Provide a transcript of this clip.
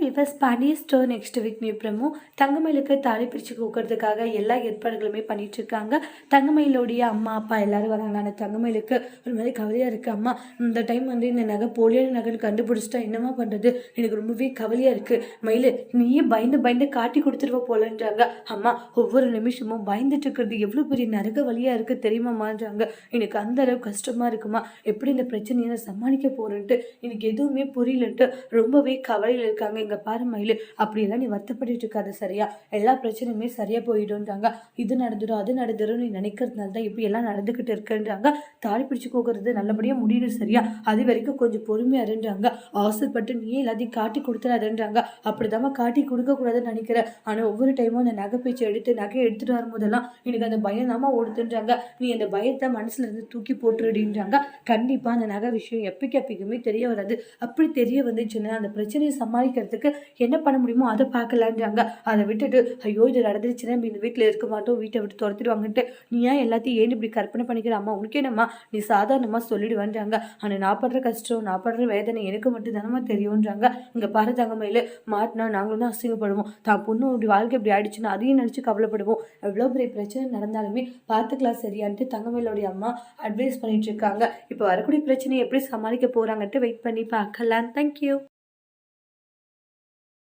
விவஸ் Pandiya store next week new promo தங்கமயிலுக்கு தாலி பிரித்து கூக்கிறதுக்காக எல்லா ஏற்பாடுகளுமே பண்ணிட்டு இருக்காங்க. தங்கமயிலுடைய அம்மா அப்பா எல்லாரும் வராங்க. ஆனால் தங்கமயிலுக்கு ஒரு மாதிரி கவலையாக இருக்குது. அம்மா இந்த டைம் இந்த நகை போலியான நகைன்னு கண்டுபிடிச்சிட்டா என்னம்மா பண்ணுறது, எனக்கு ரொம்பவே கவலையாக இருக்குது. மயிலு நீயே பயந்து பயந்து காட்டி கொடுத்துருவ போலன்றாங்க. அம்மா ஒவ்வொரு நிமிஷமும் பயந்துட்டு இருக்கிறது எவ்வளோ பெரிய நரக வழியாக இருக்குது தெரியுமாமான்றாங்க. எனக்கு அந்த அளவு கஷ்டமாக இருக்குமா, எப்படி இந்த பிரச்சனையை நான் சமாளிக்க போகிறேன்ட்டு எனக்கு எதுவுமே புரியலன்ட்டு ரொம்பவே கவலையில் இருக்காங்க. இங்கே பாரு மயிலு, அப்படியெல்லாம் நீ வருத்தப்பட்டு இருக்காது சரியா, எல்லா பிரச்சனையுமே சரியாக போயிடும்ன்றாங்க. இது நடந்துடும் அது நடந்துடும் நீ நினைக்கிறதுனால தான் இப்படி எல்லாம் நடந்துக்கிட்டு இருக்குன்றாங்க. தாலி பிடிச்சி போகிறது நல்லபடியாக முடியும் சரியா, அது வரைக்கும் கொஞ்சம் பொறுமையாக இருன்றாங்க. ஆசைப்பட்டு நீ எல்லாத்தையும் காட்டி கொடுத்துறாதுன்றாங்க. அப்படிதாம்மா காட்டி கொடுக்கக்கூடாதுன்னு நினைக்கிறேன். ஆனால் ஒவ்வொரு டைமும் அந்த நகை பேச்சு நகை எடுத்துகிட்டு வரும்போதெல்லாம் எனக்கு அந்த பயம் தாம்மா ஓடுதுன்றாங்க. நீ அந்த பயத்தை மனசுல இருந்து தூக்கி போட்டுடுன்றாங்க. கண்டிப்பாக அந்த நகை விஷயம் எப்பயுமே தெரிய வராது. அப்படி தெரிய வந்துச்சுன்னா அந்த பிரச்சனையை சமாளிக்கிறதுக்கு என்ன பண்ண முடியுமோ அதை பார்க்கலான்றாங்க. அதை விட்டுட்டு ஐயோ இது நடந்துருச்சுன்னா இந்த வீட்டில் இருக்க மாட்டோம், வீட்டை விட்டு துரத்திடுவாங்கன்ட்டு நீ ஏன் எல்லாத்தையும் ஏன் இப்படி கற்பனை பண்ணிக்கிற, அம்மா உனக்கே நம்ம நீ சாதாரணமாக சொல்லிடுவான்றாங்க. ஆனால் நான் படுற கஷ்டம் நான் படுற வேதனை எனக்கு மட்டும் தானமா தெரியும்ன்றாங்க. இங்கே பாரு தங்கமயில, மாட்டினா நாங்களும் தான் அசிங்கப்படுவோம், தான் பொண்ணு இப்படி வாழ்க்கை இப்படி ஆயிடுச்சுன்னா அதையும் நினச்சி கவலைப்படுவோம், எவ்வளோ பெரிய பிரச்சனை நடந்தாலுமே பார்த்துக்கலாம் சரியான்ட்டு தங்கமயிலோடைய அம்மா அட்வைஸ் பண்ணிட்டு இருக்காங்க. இப்போ வரக்கூடிய பிரச்சனையை எப்படி சமாளிக்க போகிறாங்கன்ட்டு வெயிட் பண்ணி பார்க்கலாம். தேங்க்யூ.